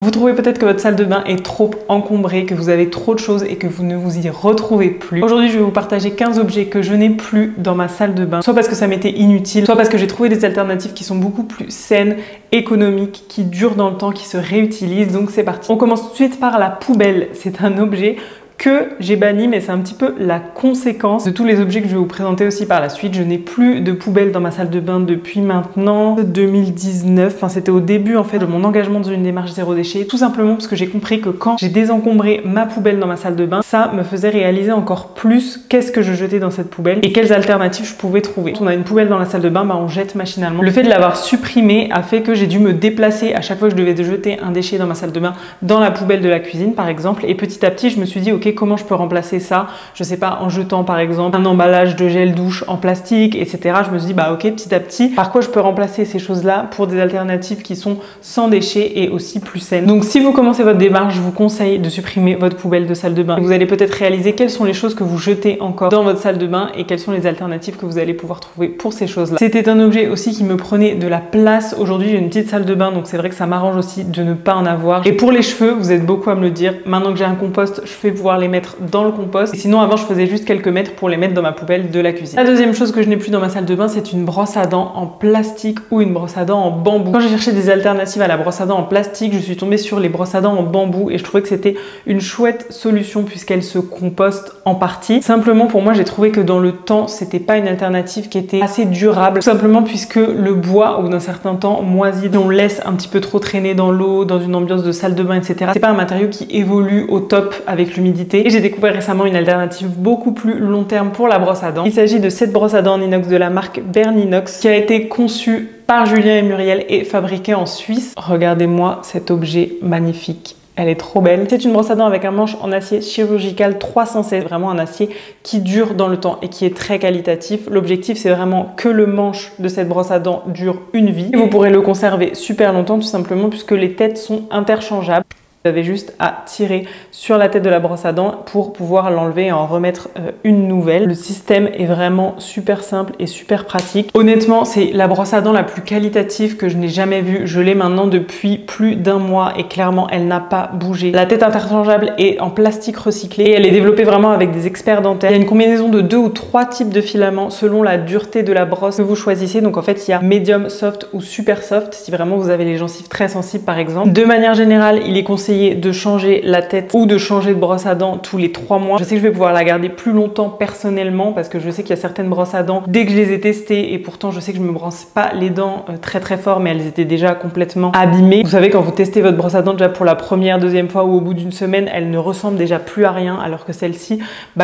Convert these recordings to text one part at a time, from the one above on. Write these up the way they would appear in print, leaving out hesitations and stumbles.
Vous trouvez peut-être que votre salle de bain est trop encombrée, que vous avez trop de choses et que vous ne vous y retrouvez plus. Aujourd'hui, je vais vous partager 15 objets que je n'ai plus dans ma salle de bain, soit parce que ça m'était inutile, soit parce que j'ai trouvé des alternatives qui sont beaucoup plus saines, économiques, qui durent dans le temps, qui se réutilisent. Donc c'est parti. On commence tout de suite par la poubelle. C'est un objet que j'ai banni, mais c'est un petit peu la conséquence de tous les objets que je vais vous présenter aussi par la suite. Je n'ai plus de poubelle dans ma salle de bain depuis maintenant 2019. Enfin, c'était au début en fait de mon engagement dans une démarche zéro déchet, tout simplement parce que j'ai compris que quand j'ai désencombré ma poubelle dans ma salle de bain, ça me faisait réaliser encore plus qu'est-ce que je jetais dans cette poubelle et quelles alternatives je pouvais trouver. Quand on a une poubelle dans la salle de bain, on jette machinalement. Le fait de l'avoir supprimé a fait que j'ai dû me déplacer à chaque fois que je devais jeter un déchet dans ma salle de bain, dans la poubelle de la cuisine par exemple, et petit à petit je me suis dit ok, comment je peux remplacer ça? Je sais pas, en jetant par exemple un emballage de gel douche en plastique, etc. Je me suis dit bah ok, petit à petit, par quoi je peux remplacer ces choses-là pour des alternatives qui sont sans déchets et aussi plus saines. Donc si vous commencez votre démarche, je vous conseille de supprimer votre poubelle de salle de bain. Vous allez peut-être réaliser quelles sont les choses que vous jetez encore dans votre salle de bain et quelles sont les alternatives que vous allez pouvoir trouver pour ces choses-là. C'était un objet aussi qui me prenait de la place. Aujourd'hui, j'ai une petite salle de bain, donc c'est vrai que ça m'arrange aussi de ne pas en avoir. Et pour les cheveux, vous êtes beaucoup à me le dire. Maintenant que j'ai un compost, je vais pouvoir les mettre dans le compost. Et sinon, avant, je faisais juste quelques mètres pour les mettre dans ma poubelle de la cuisine. La deuxième chose que je n'ai plus dans ma salle de bain, c'est une brosse à dents en plastique ou une brosse à dents en bambou. Quand j'ai cherché des alternatives à la brosse à dents en plastique, je suis tombée sur les brosses à dents en bambou et je trouvais que c'était une chouette solution puisqu'elle se composte en partie. Simplement, pour moi, j'ai trouvé que dans le temps, c'était pas une alternative qui était assez durable. Tout simplement puisque le bois, au bout d'un certain temps, moisit. On laisse un petit peu trop traîner dans l'eau, dans une ambiance de salle de bain, etc. C'est pas un matériau qui évolue au top avec l'humidité. Et j'ai découvert récemment une alternative beaucoup plus long terme pour la brosse à dents. Il s'agit de cette brosse à dents en inox de la marque Berninox qui a été conçue par Julien et Muriel et fabriquée en Suisse. Regardez-moi cet objet magnifique. Elle est trop belle. C'est une brosse à dents avec un manche en acier chirurgical 316, vraiment un acier qui dure dans le temps et qui est très qualitatif. L'objectif, c'est vraiment que le manche de cette brosse à dents dure une vie. Et vous pourrez le conserver super longtemps tout simplement puisque les têtes sont interchangeables. Vous avez juste à tirer sur la tête de la brosse à dents pour pouvoir l'enlever et en remettre une nouvelle. Le système est vraiment super simple et super pratique. Honnêtement, c'est la brosse à dents la plus qualitative que je n'ai jamais vue. Je l'ai maintenant depuis plus d'un mois et clairement, elle n'a pas bougé. La tête interchangeable est en plastique recyclé et elle est développée vraiment avec des experts dentaires. Il y a une combinaison de 2 ou 3 types de filaments selon la dureté de la brosse que vous choisissez. Donc en fait, il y a medium soft ou super soft si vraiment vous avez les gencives très sensibles par exemple. De manière générale, il est conseillé de changer la tête ou de changer de brosse à dents tous les 3 mois. Je sais que je vais pouvoir la garder plus longtemps personnellement parce que je sais qu'il y a certaines brosses à dents, dès que je les ai testées, et pourtant je sais que je me brosse pas les dents très fort, mais elles étaient déjà complètement abîmées. Vous savez, quand vous testez votre brosse à dents déjà pour la première, deuxième fois ou au bout d'une semaine, elle ne ressemble déjà plus à rien, alors que celle-ci,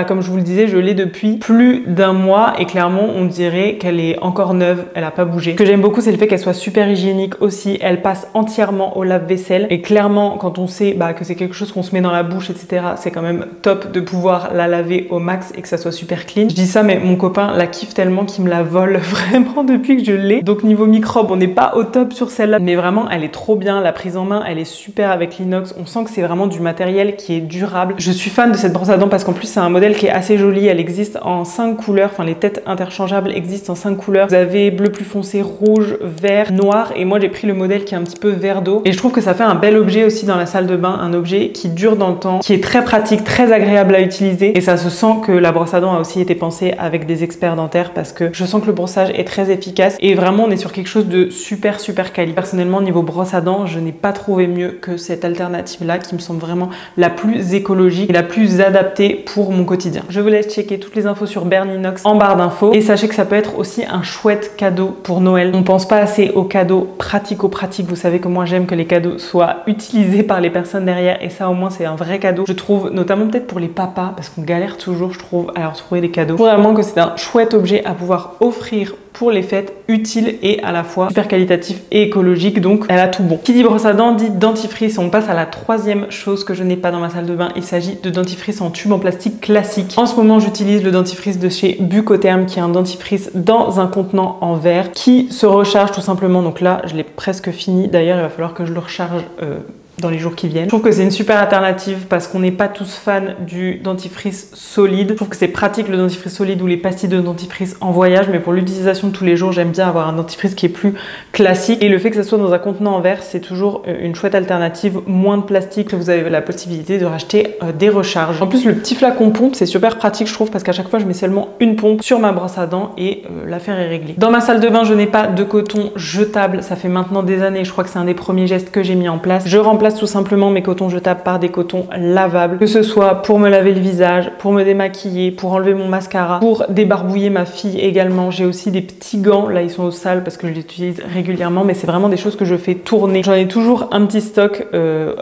comme je vous le disais, je l'ai depuis plus d'un mois et clairement on dirait qu'elle est encore neuve, elle a pas bougé. Ce que j'aime beaucoup, c'est le fait qu'elle soit super hygiénique aussi. Elle passe entièrement au lave-vaisselle et clairement quand on sait que c'est quelque chose qu'on se met dans la bouche, etc. C'est quand même top de pouvoir la laver au max et que ça soit super clean. Je dis ça, mais mon copain la kiffe tellement qu'il me la vole vraiment depuis que je l'ai. Donc niveau microbe, on n'est pas au top sur celle-là, mais vraiment, elle est trop bien. La prise en main, elle est super avec l'inox. On sent que c'est vraiment du matériel qui est durable. Je suis fan de cette brosse à dents parce qu'en plus, c'est un modèle qui est assez joli. Elle existe en 5 couleurs. Enfin, les têtes interchangeables existent en 5 couleurs. Vous avez bleu plus foncé, rouge, vert, noir. Et moi, j'ai pris le modèle qui est un petit peu vert d'eau. Et je trouve que ça fait un bel objet aussi dans la salle de bain, un objet qui dure dans le temps, qui est très pratique, très agréable à utiliser et ça se sent que la brosse à dents a aussi été pensée avec des experts dentaires parce que je sens que le brossage est très efficace et vraiment on est sur quelque chose de super quali. Personnellement, niveau brosse à dents, je n'ai pas trouvé mieux que cette alternative là qui me semble vraiment la plus écologique et la plus adaptée pour mon quotidien. Je vous laisse checker toutes les infos sur Berninox en barre d'infos et sachez que ça peut être aussi un chouette cadeau pour Noël. On pense pas assez aux cadeaux pratico-pratiques. Vous savez que moi j'aime que les cadeaux soient utilisés par les personnes derrière et ça au moins c'est un vrai cadeau, je trouve, notamment peut-être pour les papas parce qu'on galère toujours, je trouve, à leur trouver des cadeaux. Je trouve vraiment que c'est un chouette objet à pouvoir offrir pour les fêtes, utile et à la fois super qualitatif et écologique, donc elle a tout bon. Qui dit brosse à dents dit dentifrice. On passe à la troisième chose que je n'ai pas dans ma salle de bain. Il s'agit de dentifrice en tube en plastique classique. En ce moment, j'utilise le dentifrice de chez Bucotherm qui est un dentifrice dans un contenant en verre qui se recharge tout simplement. Donc là, je l'ai presque fini. D'ailleurs, il va falloir que je le recharge dans les jours qui viennent. Je trouve que c'est une super alternative parce qu'on n'est pas tous fans du dentifrice solide. Je trouve que c'est pratique le dentifrice solide ou les pastilles de dentifrice en voyage, mais pour l'utilisation de tous les jours, j'aime bien avoir un dentifrice qui est plus classique. Et le fait que ça soit dans un contenant en verre, c'est toujours une chouette alternative, moins de plastique, que vous avez la possibilité de racheter des recharges. En plus, le petit flacon pompe, c'est super pratique, je trouve, parce qu'à chaque fois, je mets seulement une pompe sur ma brosse à dents et l'affaire est réglée. Dans ma salle de bain, je n'ai pas de coton jetable. Ça fait maintenant des années, je crois que c'est un des premiers gestes que j'ai mis en place. Je remplace tout simplement mes cotons jetables par des cotons lavables, que ce soit pour me laver le visage, pour me démaquiller, pour enlever mon mascara, pour débarbouiller ma fille également. J'ai aussi des petits gants, là ils sont au sale parce que je les utilise régulièrement, mais c'est vraiment des choses que je fais tourner. J'en ai toujours un petit stock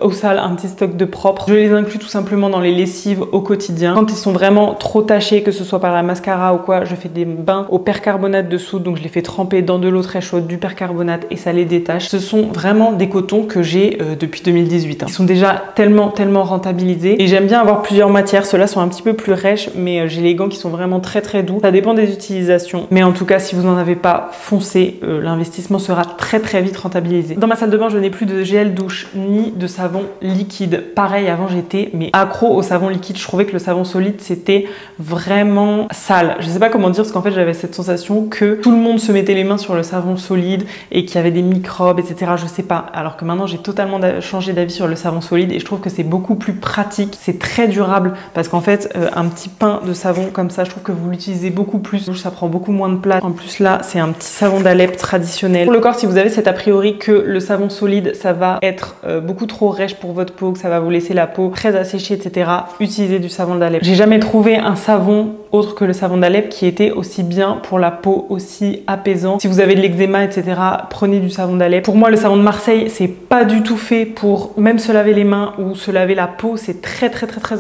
au sale, un petit stock de propre. Je les inclus tout simplement dans les lessives au quotidien. Quand ils sont vraiment trop tachés, que ce soit par la mascara ou quoi, je fais des bains au percarbonate de soude, donc je les fais tremper dans de l'eau très chaude, du percarbonate et ça les détache. Ce sont vraiment des cotons que j'ai depuis 2018. Ils sont déjà tellement rentabilisés et j'aime bien avoir plusieurs matières. Ceux-là sont un petit peu plus rêches, mais j'ai les gants qui sont vraiment très doux. Ça dépend des utilisations, mais en tout cas, si vous n'en avez pas, foncez, l'investissement sera très vite rentabilisé. Dans ma salle de bain, je n'ai plus de gel douche ni de savon liquide. Pareil, avant j'étais accro au savon liquide. Je trouvais que le savon solide c'était vraiment sale. Je sais pas comment dire parce qu'en fait j'avais cette sensation que tout le monde se mettait les mains sur le savon solide et qu'il y avait des microbes, etc. Je sais pas. Alors que maintenant j'ai totalement changé d'avis sur le savon solide et je trouve que c'est beaucoup plus pratique. C'est très durable parce qu'en fait un petit pain de savon comme ça, je trouve que vous l'utilisez beaucoup plus. Ça prend beaucoup moins de place. En plus là, c'est un petit savon d'Alep traditionnel. Pour le corps, si vous avez cet a priori que le savon solide, ça va être beaucoup trop rêche pour votre peau, que ça va vous laisser la peau très asséchée, etc. Utilisez du savon d'Alep. J'ai jamais trouvé un savon autre que le savon d'Alep qui était aussi bien pour la peau, aussi apaisant. Si vous avez de l'eczéma, etc., prenez du savon d'Alep. Pour moi, le savon de Marseille, c'est pas du tout fait pour même se laver les mains ou se laver la peau. C'est très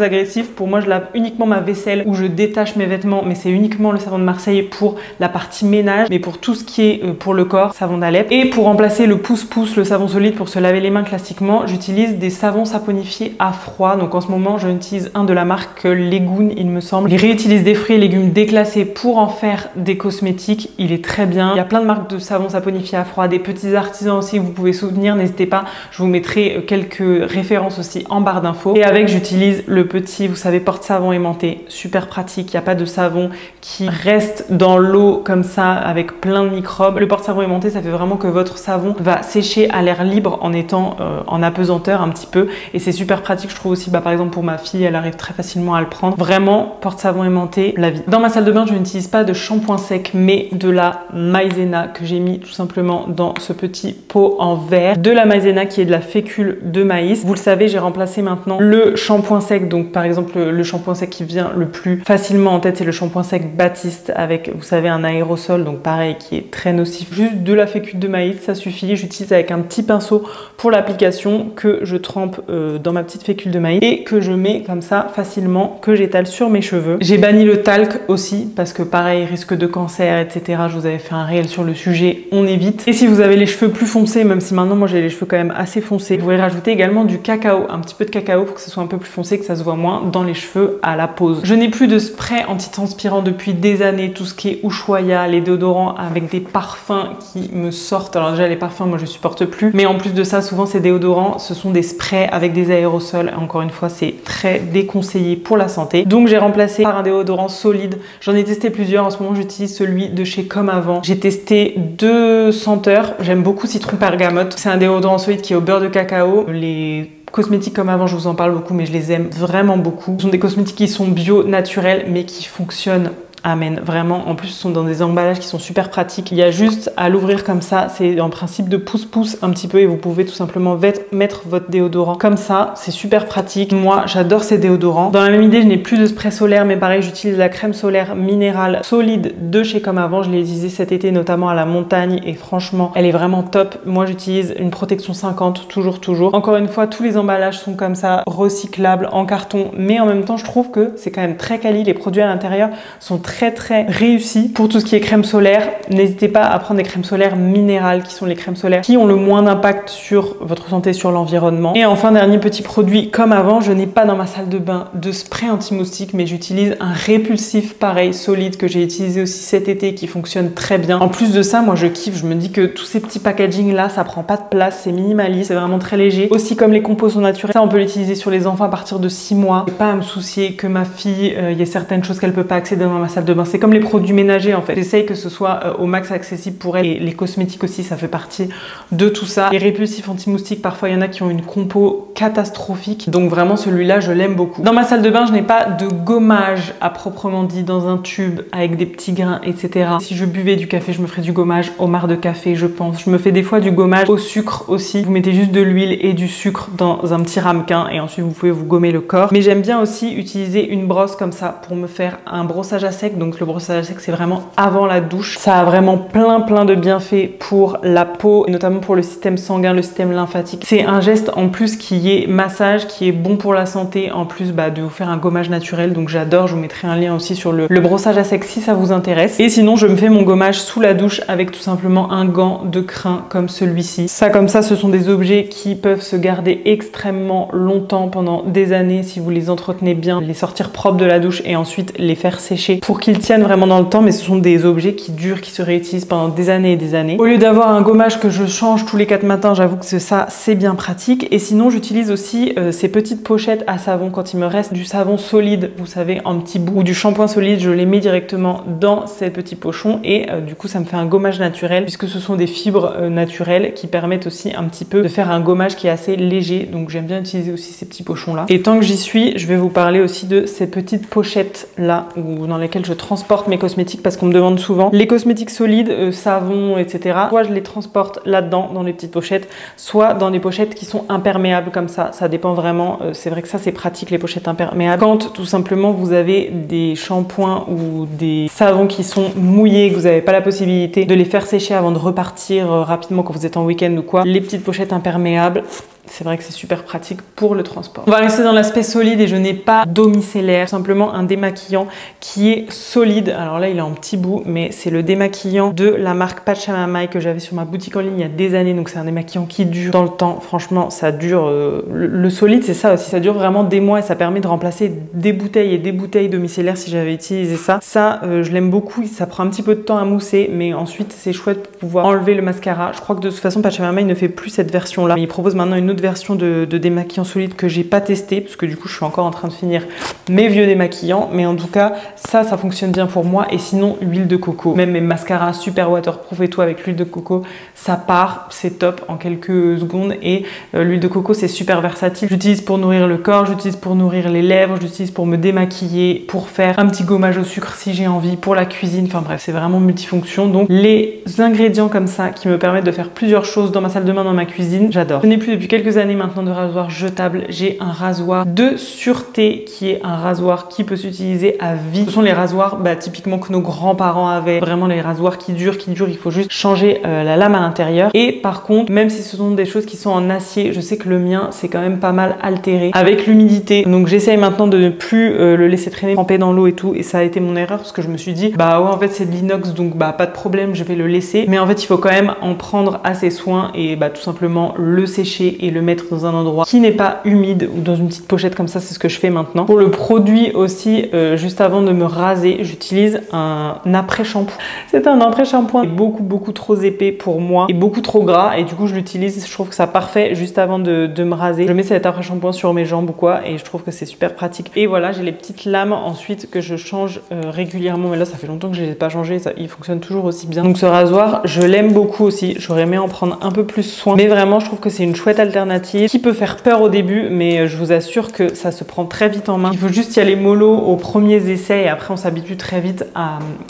agressif. Pour moi, je lave uniquement ma vaisselle ou je détache mes vêtements, mais c'est uniquement le savon de Marseille pour la partie ménage. Mais pour tout ce qui est pour le corps, savon d'Alep. Et pour remplacer le pouce-pouce, le savon solide pour se laver les mains classiquement, j'utilise des savons saponifiés à froid. Donc en ce moment, je utilise un de la marque Legoon, il me semble. Il réutilise des fruits et légumes déclassés pour en faire des cosmétiques. Il est très bien. Il y a plein de marques de savons saponifiés à froid, des petits artisans aussi que vous pouvez soutenir. N'hésitez pas, je vous mettrai quelques références aussi en barre d'infos. Et avec, j'utilise le petit, vous savez, porte-savon aimanté. Super pratique. Il n'y a pas de savon qui reste dans l'eau comme ça avec plein de microbes. Le porte-savon aimanté, ça fait vraiment que votre savon va sécher à l'air libre en étant en apesanteur un petit peu. Et c'est super pratique, je trouve aussi. Par exemple, pour ma fille, elle arrive très facilement à le prendre. Vraiment, porte-savon aimanté, la vie. Dans ma salle de bain, je n'utilise pas de shampoing sec, mais de la maïzena que j'ai mis tout simplement dans ce petit pot en verre. De la maïzena qui est de la fécule de maïs. Vous le savez, j'ai remplacé maintenant le shampoing sec. Donc, par exemple, le shampoing sec qui vient le plus facilement en tête, c'est le shampoing sec Baptiste avec, vous savez, un aérosol. Donc, pareil, qui est très nocif. Juste de la fécule de maïs, ça suffit. J'utilise avec un petit pinceau pour l'application que je trempe dans ma petite fécule de maïs et que je mets comme ça facilement, que j'étale sur mes cheveux. J'ai banni le talc aussi parce que pareil, risque de cancer, etc. Je vous avais fait un réel sur le sujet, on évite. Et si vous avez les cheveux plus foncés, même si maintenant moi j'ai les cheveux quand même assez foncés, vous pouvez rajouter également du cacao, un petit peu de cacao pour que ce soit un peu plus foncé, que ça se voit moins dans les cheveux à la pose. Je n'ai plus de spray antitranspirant depuis des années, tout ce qui est Ushuaïa, les déodorants avec des parfums qui me sortent. Alors déjà les parfums, moi je supporte plus, mais en plus de ça, souvent ces déodorants, ce sont des sprays avec des aérosols. Encore une fois, c'est très déconseillé pour la santé. Donc j'ai remplacé par un déodorant solide. J'en ai testé plusieurs. En ce moment, j'utilise celui de chez Comme Avant. J'ai testé 2 senteurs. J'aime beaucoup citron bergamote. C'est un déodorant solide qui est au beurre de cacao. Les cosmétiques Comme Avant, je vous en parle beaucoup, mais je les aime vraiment beaucoup. Ce sont des cosmétiques qui sont bio, naturels, mais qui fonctionnent. Amen, vraiment. En plus, ce sont dans des emballages qui sont super pratiques. Il y a juste à l'ouvrir comme ça. C'est en principe de pouce-pouce un petit peu et vous pouvez tout simplement mettre votre déodorant comme ça. C'est super pratique. Moi, j'adore ces déodorants. Dans la même idée, je n'ai plus de spray solaire, mais pareil, j'utilise la crème solaire minérale solide de chez Comme Avant. Je l'ai utilisée cet été, notamment à la montagne et franchement, elle est vraiment top. Moi, j'utilise une protection 50, toujours. Encore une fois, tous les emballages sont comme ça, recyclables en carton, mais en même temps, je trouve que c'est quand même très quali. Les produits à l'intérieur sont très très réussi. Pour tout ce qui est crème solaire, n'hésitez pas à prendre des crèmes solaires minérales qui sont les crèmes solaires qui ont le moins d'impact sur votre santé, sur l'environnement. Et enfin, dernier petit produit, comme avant, je n'ai pas dans ma salle de bain de spray anti-moustique, mais j'utilise un répulsif pareil, solide, que j'ai utilisé aussi cet été, qui fonctionne très bien. En plus de ça, moi je kiffe, je me dis que tous ces petits packaging là, ça prend pas de place, c'est minimaliste, c'est vraiment très léger. Aussi, comme les compos sont naturels, ça on peut l'utiliser sur les enfants à partir de 6 mois. Pas à me soucier que ma fille, il y ait certaines choses qu'elle peut pas accéder dans ma salle de bain. C'est comme les produits ménagers en fait. J'essaye que ce soit au max accessible pour elle. Et les cosmétiques aussi, ça fait partie de tout ça. Les répulsifs anti-moustiques, parfois il y en a qui ont une compo catastrophique. Donc vraiment celui-là, je l'aime beaucoup. Dans ma salle de bain, je n'ai pas de gommage à proprement dit dans un tube avec des petits grains, etc. Si je buvais du café, je me ferais du gommage au marc de café, je pense. Je me fais des fois du gommage au sucre aussi. Vous mettez juste de l'huile et du sucre dans un petit ramequin et ensuite vous pouvez vous gommer le corps. Mais j'aime bien aussi utiliser une brosse comme ça pour me faire un brossage à sec. Donc le brossage à sec, c'est vraiment avant la douche. Ça a vraiment plein de bienfaits pour la peau, et notamment pour le système sanguin, le système lymphatique. C'est un geste en plus qui est massage, qui est bon pour la santé, en plus de vous faire un gommage naturel. Donc j'adore, je vous mettrai un lien aussi sur le brossage à sec si ça vous intéresse. Et sinon, je me fais mon gommage sous la douche avec tout simplement un gant de crin comme celui-ci. Ça, comme ça, ce sont des objets qui peuvent se garder extrêmement longtemps, pendant des années, si vous les entretenez bien, les sortir propres de la douche et ensuite les faire sécher pour qu'ils tiennent vraiment dans le temps. Mais ce sont des objets qui durent, qui se réutilisent pendant des années et des années. Au lieu d'avoir un gommage que je change tous les 4 matins, j'avoue que ça, c'est bien pratique. Et sinon, j'utilise aussi ces petites pochettes à savon quand il me reste du savon solide, vous savez, en petits bouts, ou du shampoing solide, je les mets directement dans ces petits pochons et du coup, ça me fait un gommage naturel puisque ce sont des fibres naturelles qui permettent aussi un petit peu de faire un gommage qui est assez léger. Donc, j'aime bien utiliser aussi ces petits pochons là. Et tant que j'y suis, je vais vous parler aussi de ces petites pochettes là dans lesquelles je transporte mes cosmétiques parce qu'on me demande souvent les cosmétiques solides, savon, etc. Soit je les transporte là-dedans dans les petites pochettes, soit dans des pochettes qui sont imperméables comme ça. Ça dépend vraiment. C'est vrai que ça, c'est pratique les pochettes imperméables. Quand tout simplement vous avez des shampoings ou des savons qui sont mouillés, que vous n'avez pas la possibilité de les faire sécher avant de repartir rapidement quand vous êtes en week-end ou quoi, les petites pochettes imperméables, c'est vrai que c'est super pratique pour le transport. On va rester dans l'aspect solide et je n'ai pas d'eau micellaire, simplement un démaquillant qui est solide. Alors là, il est en petit bout, mais c'est le démaquillant de la marque Pachamamaï que j'avais sur ma boutique en ligne il y a des années. Donc c'est un démaquillant qui dure dans le temps. Franchement, ça dure. Le solide, c'est ça aussi. Ça dure vraiment des mois et ça permet de remplacer des bouteilles et des bouteilles d'eau micellaire si j'avais utilisé ça. Ça, je l'aime beaucoup. Ça prend un petit peu de temps à mousser, mais ensuite, c'est chouette pour pouvoir enlever le mascara. Je crois que de toute façon, Pachamamaï ne fait plus cette version-là. Il propose maintenant une autre version de démaquillant solide que j'ai pas testé parce que du coup je suis encore en train de finir mes vieux démaquillants, mais en tout cas ça fonctionne bien pour moi. Et sinon, huile de coco, même mes mascaras super waterproof et tout avec l'huile de coco, ça part, c'est top en quelques secondes. Et l'huile de coco, c'est super versatile. J'utilise pour nourrir le corps, j'utilise pour nourrir les lèvres, j'utilise pour me démaquiller, pour faire un petit gommage au sucre si j'ai envie, pour la cuisine, enfin bref, c'est vraiment multifonction. Donc les ingrédients comme ça qui me permettent de faire plusieurs choses dans ma salle de bain, dans ma cuisine, j'adore. Je n'ai plus depuis quelques années maintenant de rasoir jetable. J'ai un rasoir de sûreté qui est un rasoir qui peut s'utiliser à vie. Ce sont les rasoirs typiquement que nos grands-parents avaient, vraiment les rasoirs qui durent, il faut juste changer la lame à l'intérieur. Et par contre, même si ce sont des choses qui sont en acier, je sais que le mien c'est quand même pas mal altéré avec l'humidité. Donc j'essaye maintenant de ne plus le laisser traîner, tremper dans l'eau et tout. Et ça a été mon erreur parce que je me suis dit ouais, en fait c'est de l'inox, donc pas de problème, je vais le laisser. Mais en fait il faut quand même en prendre assez soin et tout simplement le sécher et le mettre dans un endroit qui n'est pas humide ou dans une petite pochette comme ça. C'est ce que je fais maintenant. Pour le produit aussi, juste avant de me raser, j'utilise un après-shampoing. C'est un après-shampoing beaucoup trop épais pour moi et beaucoup trop gras, et du coup je l'utilise, je trouve que ça parfait juste avant de me raser. Je mets cet après-shampoing sur mes jambes ou quoi et je trouve que c'est super pratique. Et voilà, j'ai les petites lames ensuite que je change régulièrement, mais là ça fait longtemps que je les ai pas changées, il fonctionne toujours aussi bien. Donc ce rasoir, je l'aime beaucoup aussi, j'aurais aimé en prendre un peu plus soin, mais vraiment je trouve que c'est une chouette alternative qui peut faire peur au début, mais je vous assure que ça se prend très vite en main. Il faut juste y aller mollo aux premiers essais et après on s'habitue très vite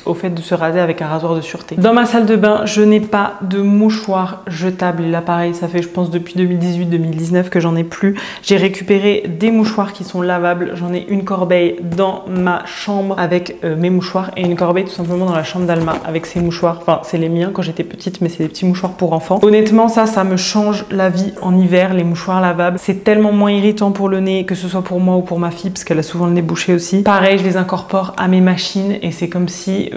au fait de se raser avec un rasoir de sûreté. Dans ma salle de bain, je n'ai pas de mouchoir jetable. Et là pareil, ça fait je pense depuis 2018-2019 que j'en ai plus. J'ai récupéré des mouchoirs qui sont lavables. J'en ai une corbeille dans ma chambre avec mes mouchoirs et une corbeille tout simplement dans la chambre d'Alma avec ses mouchoirs. Enfin, c'est les miens quand j'étais petite, mais c'est des petits mouchoirs pour enfants. Honnêtement, ça me change la vie en hiver. l'hiver, les mouchoirs lavables, c'est tellement moins irritant pour le nez, que ce soit pour moi ou pour ma fille, parce qu'elle a souvent le nez bouché aussi. Pareil, je les incorpore à mes machines et c'est comme si,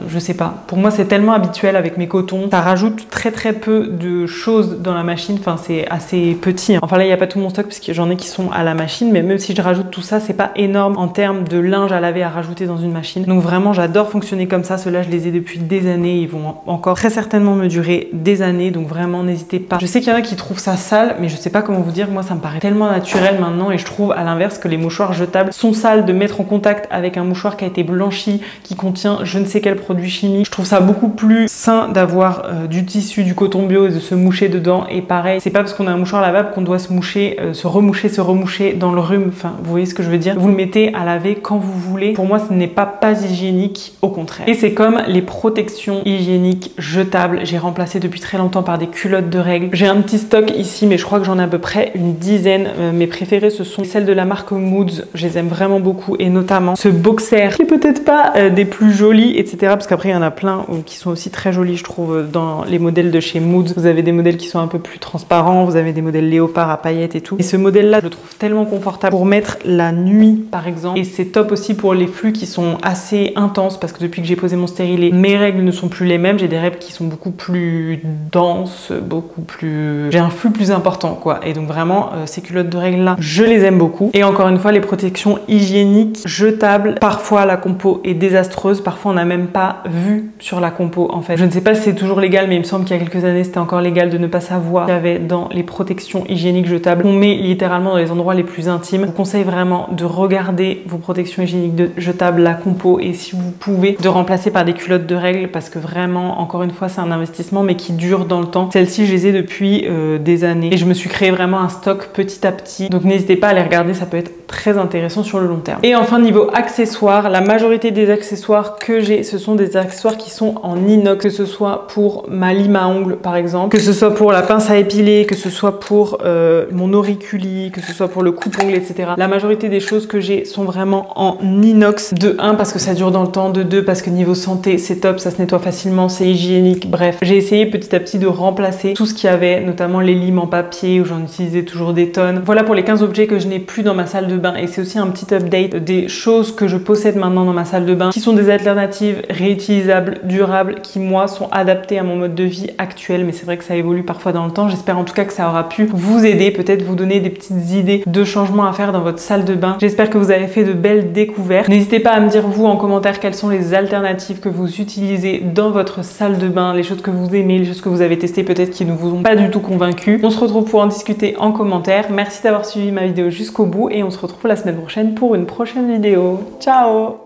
je sais pas, pour moi c'est tellement habituel avec mes cotons. Ça rajoute très peu de choses dans la machine, enfin c'est assez petit. Enfin là, il n'y a pas tout mon stock parce que j'en ai qui sont à la machine, mais même si je rajoute tout ça, c'est pas énorme en termes de linge à laver à rajouter dans une machine. Donc vraiment, j'adore fonctionner comme ça. Ceux-là, je les ai depuis des années. Ils vont encore très certainement me durer des années. Donc vraiment, n'hésitez pas. Je sais qu'il y en a qui trouvent ça sale, mais je sais pas comment vous dire. Moi, ça me paraît tellement naturel maintenant et je trouve à l'inverse que les mouchoirs jetables sont sales de mettre en contact avec un mouchoir qui a été blanchi, qui contient je ne sais quel produit chimique. Je trouve ça beaucoup plus sain d'avoir du tissu, du coton bio et de se moucher dedans. Et pareil, c'est pas parce qu'on a un mouchoir lavable qu'on doit se moucher, se remoucher dans le rhume. Enfin, vous voyez ce que je veux dire. Vous le mettez à laver quand vous voulez. Pour moi, ce n'est pas hygiénique, au contraire. Et c'est comme les protections hygiéniques jetables. J'ai remplacé depuis très longtemps par des culottes de règles. J'ai un petit stock ici, mais je crois que j'en ai à peu près une dizaine. Mes préférées, ce sont celles de la marque Moods. Je les aime vraiment beaucoup et notamment ce boxer qui est peut-être pas des plus jolis, etc. Parce qu'après, il y en a plein qui sont aussi très jolis, je trouve, dans les modèles de chez Moods. Vous avez des modèles qui sont un peu plus transparents, vous avez des modèles léopard à paillettes et tout. Et ce modèle-là, je le trouve tellement confortable pour mettre la nuit, par exemple. Et c'est top aussi pour les flux qui sont assez intenses parce que depuis que j'ai posé mon stérilet, mes règles ne sont plus les mêmes. J'ai des règles qui sont beaucoup plus denses, beaucoup plus... J'ai un flux plus important, quoi. Et donc vraiment, ces culottes de règles-là, je les aime beaucoup. Et encore une fois, les protections hygiéniques jetables. Parfois, la compo est désastreuse. Parfois, on n'a même pas vu sur la compo, en fait. Je ne sais pas si c'est toujours légal, mais il me semble qu'il y a quelques années, c'était encore légal de ne pas savoir qu'il y avait dans les protections hygiéniques jetables. On met littéralement dans les endroits les plus intimes. Je vous conseille vraiment de regarder vos protections hygiéniques jetables, la compo, et si vous pouvez, de remplacer par des culottes de règles parce que vraiment, encore une fois, c'est un investissement mais qui dure dans le temps. Celles-ci, je les ai depuis des années et je me suis créé vraiment un stock petit à petit. Donc n'hésitez pas à les regarder, ça peut être très intéressant sur le long terme. Et enfin, niveau accessoires, la majorité des accessoires que j'ai, ce sont des accessoires qui sont en inox, que ce soit pour ma lime à ongles par exemple, que ce soit pour la pince à épiler, que ce soit pour mon auriculi, que ce soit pour le coupe-ongles, etc. La majorité des choses que j'ai sont vraiment en inox. De 1 parce que ça dure dans le temps, de 2 parce que niveau santé c'est top, ça se nettoie facilement, c'est hygiénique, bref. J'ai essayé petit à petit de remplacer tout ce qu'il y avait, notamment les limes en papier où j'en utilisais toujours des tonnes. Voilà pour les 15 objets que je n'ai plus dans ma salle de bain et c'est aussi un petit update des choses que je possède maintenant dans ma salle de bain qui sont des alternatives réutilisables, durables, qui moi sont adaptées à mon mode de vie actuel, mais c'est vrai que ça évolue parfois dans le temps. J'espère en tout cas que ça aura pu vous aider, peut-être vous donner des petites idées de changements à faire dans votre salle de bain. J'espère que vous avez fait de belles découvertes. N'hésitez pas à me dire vous en commentaire quelles sont les alternatives que vous utilisez dans votre salle de bain, les choses que vous aimez, les choses que vous avez testées peut-être qui ne vous ont pas du tout convaincu. On se retrouve pour en discuter en commentaire. Merci d'avoir suivi ma vidéo jusqu'au bout et on se retrouve la semaine prochaine pour une prochaine vidéo. Ciao!